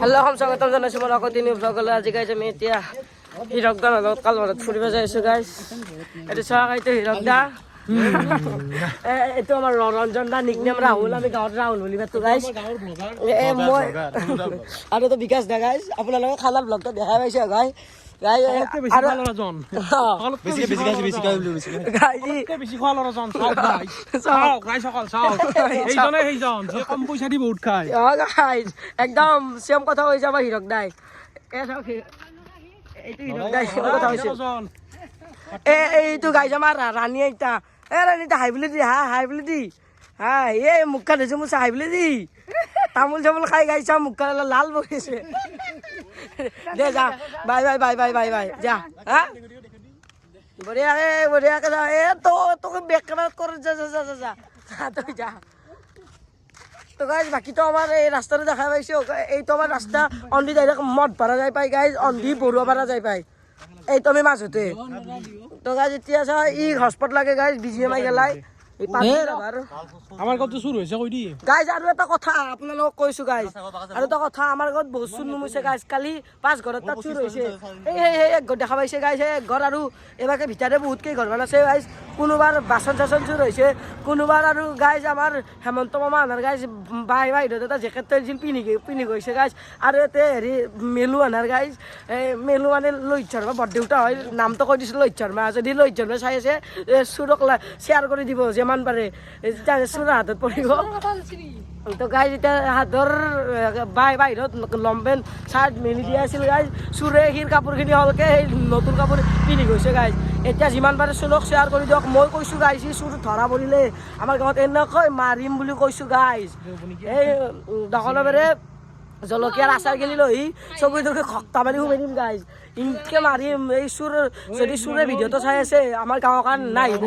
Hello' স্বাগতম জনাইছোঁ মই আকৌ তিনি ব্লগলৈ। আজি গাইজ আমি এতিয়া হীৰকদাৰ লগত কালভাৰত ফুৰিব যাই আছোঁ গাইজ। এইটো চোৱা এইটো হীৰকদা, এইটো আমাৰ ৰঞ্জন দা, নিকনেম ৰাহুল, আমি গাঁৱত ৰাহুল বুলি মাতো গাইজ। মই আৰু এইটো বিকাশ দা গাইজ। আপোনালোকে খানাৰ ব্লগটো দেখাই পাইছে গাইজ। একদম চেম কথা কৈছে আমাৰ হীৰক দাই। এইটো গাইজ আমাৰ ৰাণী আইতা। ৰাণী হাই বুলি দি হাই বুলি দি এই মুখা ধৰিছে মোৰ হাই বুলি দি তামোল চামোল খাই গাইছা মুখা লাল বহিছে। দে যা bye bye bye bye bye bye যা হা বঢ়িয়াকে বঢ়িয়াকে যা। তোকে বেক কেমেৰাত করে যা যা যা যা তুই যা। তো গাইজ বাকি তো আমার এই রাস্তাটা দেখা পাইছে, এইটো আমার রাস্তা অন্দি ডাইরেক্ট মদ ভাড়া যাই পাই গাইজ, অন্দি বড়ুয়া ভাড়া যাই পাই, এইটো আমি মাজতে। তো গাইজ এতিয়া চা ই হটস্পট লাগে গাইজ, BGMI গেলাই আমাৰ ঘৰতো চুৰ হৈছে কৈ দি গাইজ। আৰু এটা কথা আপোনালোকক কৈছো গাইজ, আৰু এটা কথা, আমাৰ ঘৰত বহুত চুৰ নুমুছে গাইজ। কালি 5 ঘৰত তাত চুৰ হৈছে। এই এক ঘৰ দেখা পাইছে গাইজ, এক ঘৰ আৰু এইভাগে ভিতৰে বহুত কেই ঘৰমান আছে গাইজ। কোনোবাৰ বাচন চাচন চুৰ হৈছে, কোনোবাৰ আৰু গাইজ আমাৰ হেমন্ত মামা আনাৰ গাইজ বাহিৰত এটা জেকেট তৰিছিল পিন্ধি গৈছে গাইজ। আৰু ইয়াতে হেৰি মেলু আনাৰ গাইজ, মেলু মানে লোহিত শৰ্মা বৰদেউতা হয়, নামটো কৈ দিছোঁ লোহিত শৰ্মা। যদি লোহিত শৰ্মা চাই আছে চুৰক শ্বেয়াৰ কৰি দিব যিমান পাৰে, চুৰৰ হাতত পৰিব। তো গাইজ এতিয়া হাতৰ বাহিৰত লংপেণ্ট চাৰ্ট মেলি দিয়া আছিল গাইজ। চুৰে সিৰ কাপোৰখিনি হ'লকে সেই নতুন কাপোৰ পিন্ধি গৈছে গাইজ। এতিয়া যিমান পাৰে চুৰক শ্বেয়াৰ কৰি দিয়ক। মই কৈছোঁ গাইজ, সি চুৰ ধৰা পৰিলে আমাৰ গাঁৱত এনেকৈ মাৰিম বুলি কৈছোঁ গাইজ। এই দোকানৰে জলকীয়াৰ আচাৰ গেলি লৈ চকুৰি তকুৰি খক্তা মাৰি সোমাই দিম গাইজ, ইনকে মাৰিম। এই চুৰ যদি চুৰে ভিডিঅ'টো চাই আছে আমাৰ গাঁৱৰ কাৰণে নাহিব।